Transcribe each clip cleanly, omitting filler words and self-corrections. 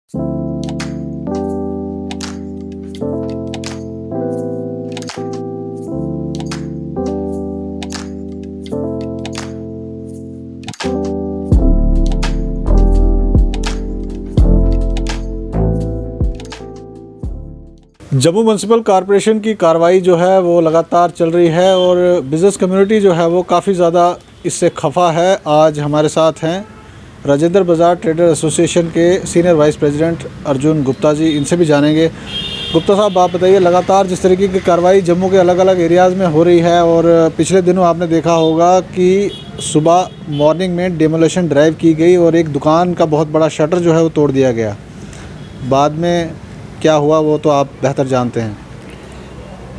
Jammu municipal corporation की कार्रवाई जो है वो लगातार चल रही है और बिज़नेस कम्युनिटी जो है वो काफ़ी ज़्यादा इससे खफा है। आज हमारे साथ हैं राजेंद्र बाज़ार ट्रेडर एसोसिएशन के senior vice president Arjun Gupta ji, इनसे भी जानेंगे। गुप्ता साहब, आप बताइए, लगातार जिस तरीके की कार्रवाई जम्मू के अलग अलग एरियाज़ में हो रही है और पिछले दिनों आपने देखा होगा कि सुबह मॉर्निंग में डेमोलेशन ड्राइव की गई और एक दुकान का बहुत बड़ा शटर जो है वो तोड़ दिया गया। बाद में क्या हुआ वो तो आप बेहतर जानते हैं।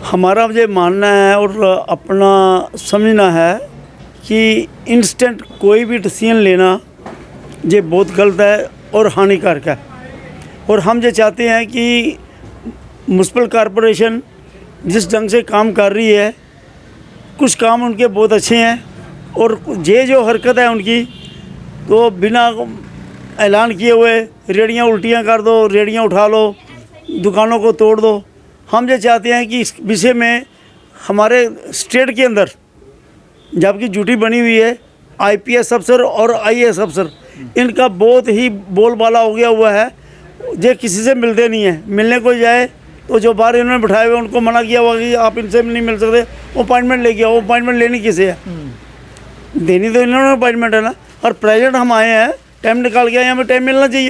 हमारा ये मानना है और अपना समझना है कि इंस्टेंट कोई भी डिसीजन लेना ये बहुत गलत है और हानिकारक है। और हम ये चाहते हैं कि म्युनिसिपल कॉरपोरेशन जिस ढंग से काम कर रही है, कुछ काम उनके बहुत अच्छे हैं और ये जो हरकत है उनकी, तो बिना ऐलान किए हुए रेहड़ियाँ उल्टियाँ कर दो, रेहड़ियाँ उठा लो, दुकानों को तोड़ दो। हम ये चाहते हैं कि इस विषय में हमारे स्टेट के अंदर जबकि ड्यूटी बनी हुई है, आईपीएस अफसर और आईएएस अफसर, इनका बहुत ही बोलबाला हो गया हुआ है। ये किसी से मिलते नहीं है, मिलने को जाए तो जो बाहर इन्होंने बिठाए हुए उनको मना किया हुआ कि आप इनसे नहीं मिल सकते, अपॉइंटमेंट लेके आओ। अपॉइंटमेंट लेनी किसे है? देनी तो इन्होंने अपॉइंटमेंट है ना। और प्रेजेंट हम आए हैं, टाइम निकाल के आए, हमें टाइम मिलना चाहिए।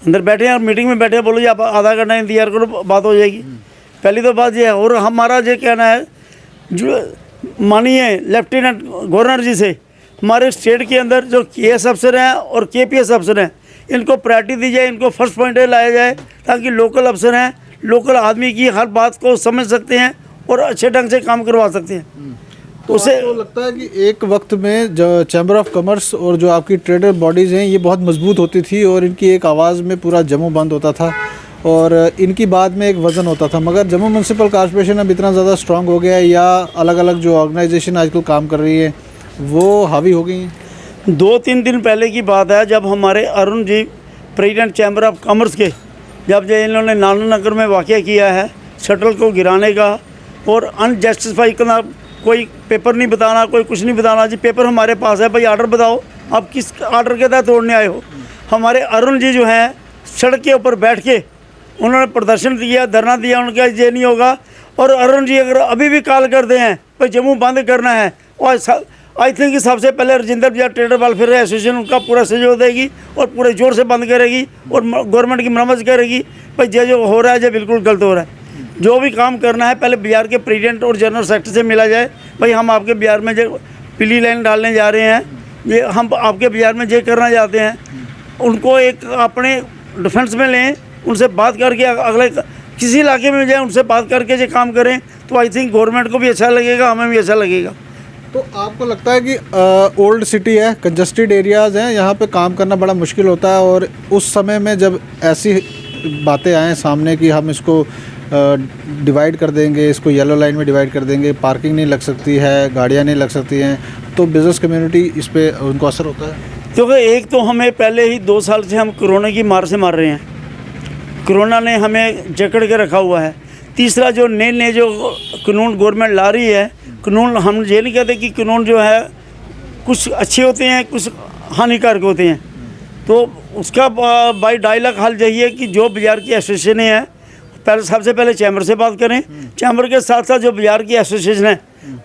अंदर बैठे हैं, मीटिंग में बैठे हैं, बोलो जी आप आधा घंटा इंतजार करो, बात हो जाएगी। पहली तो बात ये है। और हमारा ये कहना है, जो मानिए लेफ्टिनेंट गवर्नर जी से, हमारे स्टेट के अंदर जो केएस अफसर हैं और केपीएस अफसर हैं, इनको प्रायोरिटी दी जाए, इनको फर्स्ट पॉइंट लाया जाए, ताकि लोकल अफसर हैं, लोकल आदमी की हर बात को समझ सकते हैं और अच्छे ढंग से काम करवा सकते हैं। तो उसे लगता है कि एक वक्त में जो चैम्बर ऑफ कॉमर्स और जो आपकी ट्रेडर बॉडीज़ हैं ये बहुत मजबूत होती थी और इनकी एक आवाज़ में पूरा जम्मू बंद होता था और इनकी बाद में एक वज़न होता था। मगर जम्मू म्यूनसिपल कॉर्पोरेशन अब इतना ज़्यादा स्ट्रांग हो गया है या अलग अलग जो ऑर्गेनाइजेशन आजकल काम कर रही है वो हावी हो गई हैं? 2-3 दिन पहले की बात है, जब हमारे Arun ji president chamber of commerce के, जब जो इन्होंने नाना नगर में वाक़या किया है शटल को गिराने का और अनजस्टिफाई करना, कोई पेपर नहीं बताना, कोई कुछ नहीं बताना। जी पेपर हमारे पास है, भाई आर्डर बताओ, आप किस आर्डर के तहत तोड़ने आए हो। हमारे अरुण जी जो हैं सड़क के ऊपर बैठ के उन्होंने प्रदर्शन दिया, धरना दिया, उनका ये नहीं होगा। और अरुण जी अगर अभी भी कॉल करते हैं भाई जम्मू बंद करना है, और आई थिंक कि सबसे पहले Rajendra Bazaar trader welfare association उनका पूरा सहयोग देगी और पूरे जोर से बंद करेगी और गवर्नमेंट की मरम्मत करेगी। भाई जो हो रहा है जो बिल्कुल गलत हो रहा है। जो भी काम करना है पहले बाज़ार के प्रेसिडेंट और जनरल सेक्रेटरी से मिला जाए, भाई हम आपके बाज़ार में जो पीली लाइन डालने जा रहे हैं, ये हम आपके बाज़ार में ये करना चाहते हैं। उनको एक अपने डिफेंस में लें, उनसे बात करके अगले किसी इलाके में जाए, उनसे बात करके जो काम करें, तो आई थिंक गवर्नमेंट को भी अच्छा लगेगा, हमें भी अच्छा लगेगा। तो आपको लगता है कि ओल्ड सिटी है, कंजस्टेड एरियाज़ हैं, यहाँ पे काम करना बड़ा मुश्किल होता है और उस समय में जब ऐसी बातें आएँ सामने कि हम इसको डिवाइड कर देंगे, इसको येलो लाइन में डिवाइड कर देंगे, पार्किंग नहीं लग सकती है, गाड़ियाँ नहीं लग सकती हैं, तो बिज़नेस कम्युनिटी इस पर उनको असर होता है? क्योंकि एक तो हमें पहले ही 2 साल से हम कोरोना की मार से मार रहे हैं, कोरोना ने हमें जकड़ के रखा हुआ है। तीसरा जो नए जो कानून गवर्नमेंट ला रही है, कानून हम ये नहीं कहते कि कानून जो है कुछ अच्छे होते हैं, कुछ हानिकारक होते हैं, तो उसका बाई डायलॉग हल यही है कि जो बाज़ार की एसोसिएशन है, पहले सबसे पहले चैम्बर से बात करें, चैम्बर के साथ साथ जो बाज़ार की एसोसिएशन है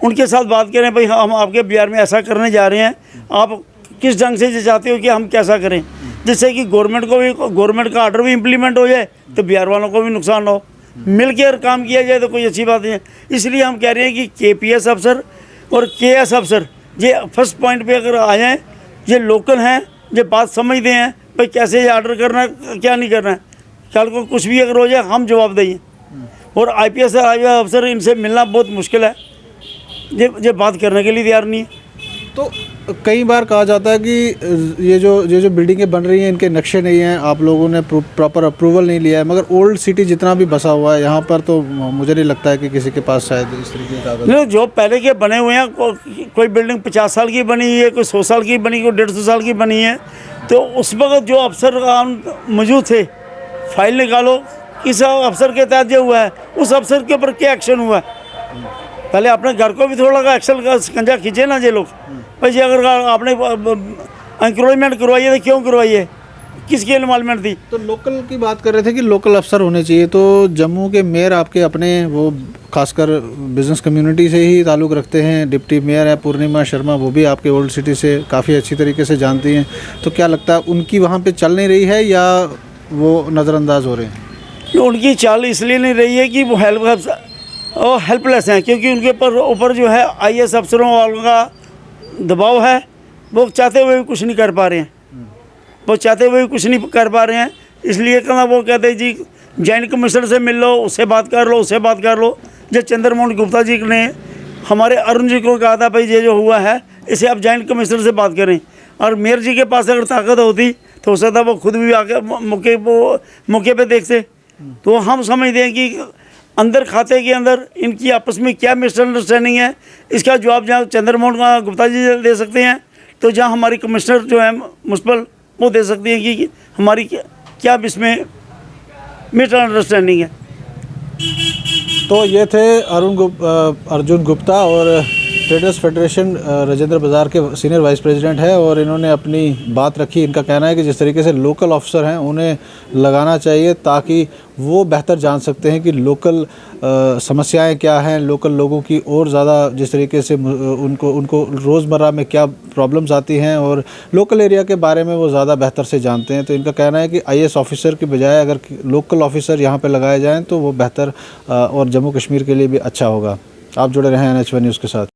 उनके साथ बात करें, भाई हम आपके बाज़ार में ऐसा करने जा रहे हैं, आप किस ढंग से चाहते हो कि हम कैसा करें, जिससे कि गवर्नमेंट का ऑर्डर भी इम्प्लीमेंट हो जाए, तो बाज़ार वालों को भी नुकसान हो। मिल के अगर काम किया जाए तो कोई अच्छी बात नहीं है। इसलिए हम कह रहे हैं कि केपीएस अफसर और केएस अफसर ये फर्स्ट पॉइंट पे अगर आ जाएँ, ये लोकल हैं, ये बात समझते हैं भाई कैसे ऑर्डर करना है, क्या नहीं करना है, कल को कुछ भी अगर हो जाए हम जवाब देंगे। और आईपीएस अफसर इनसे मिलना बहुत मुश्किल है, ये बात करने के लिए तैयार नहीं है। तो कई बार कहा जाता है कि ये जो बिल्डिंगें बन रही हैं इनके नक्शे नहीं हैं, आप लोगों ने प्रॉपर अप्रूवल नहीं लिया है, मगर ओल्ड सिटी जितना भी बसा हुआ है यहाँ पर तो मुझे नहीं लगता है कि किसी के पास शायद इस तरीके का नहीं, जो पहले के बने हुए हैं, कोई बिल्डिंग 50 साल की बनी है, कोई 100 साल की बनी, कोई 150 साल की बनी है, तो उस वक्त जो अफसर मौजूद थे, फाइल निकालो किस अफसर के तहत जो हुआ है, उस अफसर के ऊपर क्या एक्शन हुआ है। पहले अपने घर को भी थोड़ा का एक्शन का शिकंजा खींचे ना ये लोग। भाई जी अगर आपने इंक्रोचमेंट करवाई है तो क्यों करवाई है, किसकी इन्वॉल्वमेंट थी। तो लोकल की बात कर रहे थे कि लोकल अफसर होने चाहिए, तो जम्मू के मेयर आपके अपने वो खासकर बिजनेस कम्युनिटी से ही ताल्लुक़ रखते हैं। डिप्टी मेयर है पूर्णिमा शर्मा, वो भी आपके ओल्ड सिटी से काफ़ी अच्छी तरीके से जानती हैं। तो क्या लगता है उनकी वहाँ पे चल नहीं रही है या वो नज़रअंदाज हो रहे हैं? उनकी चाल इसलिए नहीं रही है कि वो हेल्पलेस हैं, क्योंकि उनके ऊपर जो है IAS अफसरों वालों का दबाव है। वो चाहते हुए भी कुछ नहीं कर पा रहे हैं, वो चाहते हुए भी कुछ नहीं कर पा रहे हैं। इसलिए कहना वो कहते हैं जी जॉइंट कमिश्नर से मिल लो, उससे बात कर लो, उससे बात कर लो। जब चंद्रमोहन गुप्ता जी ने हमारे अरुण जी को कहा था भाई ये जो हुआ है इसे आप जॉइंट कमिश्नर से बात करें, और मेयर जी के पास अगर ताकत होती तो हो सकता वो खुद भी आके मौके पे देखते। तो हम समझते हैं कि अंदर खाते के अंदर इनकी आपस में क्या मिसअंडरस्टैंडिंग है, इसका जवाब जहाँ चंद्रमोहन गुप्ता जी दे सकते हैं, तो जहाँ हमारी कमिश्नर जो है म्युनिसिपल वो दे सकती हैं कि हमारी क्या इसमें मिसअंडरस्टैंडिंग है। तो ये थे अर्जुन गुप्ता और ट्रेडर्स फेडरेशन राजेंद्र बाज़ार के सीनियर वाइस प्रेसिडेंट है, और इन्होंने अपनी बात रखी। इनका कहना है कि जिस तरीके से लोकल ऑफिसर हैं उन्हें लगाना चाहिए ताकि वो बेहतर जान सकते हैं कि लोकल समस्याएं क्या हैं, लोकल लोगों की और ज़्यादा जिस तरीके से उनको रोज़मर्रा में क्या प्रॉब्लम्स आती हैं और लोकल एरिया के बारे में वो ज़्यादा बेहतर से जानते हैं। तो इनका कहना है कि IAS ऑफिसर की बजाय अगर लोकल ऑफिसर यहाँ पे लगाए जाएँ तो वो बेहतर और जम्मू कश्मीर के लिए भी अच्छा होगा। आप जुड़े रहें NH1 न्यूज़ के साथ।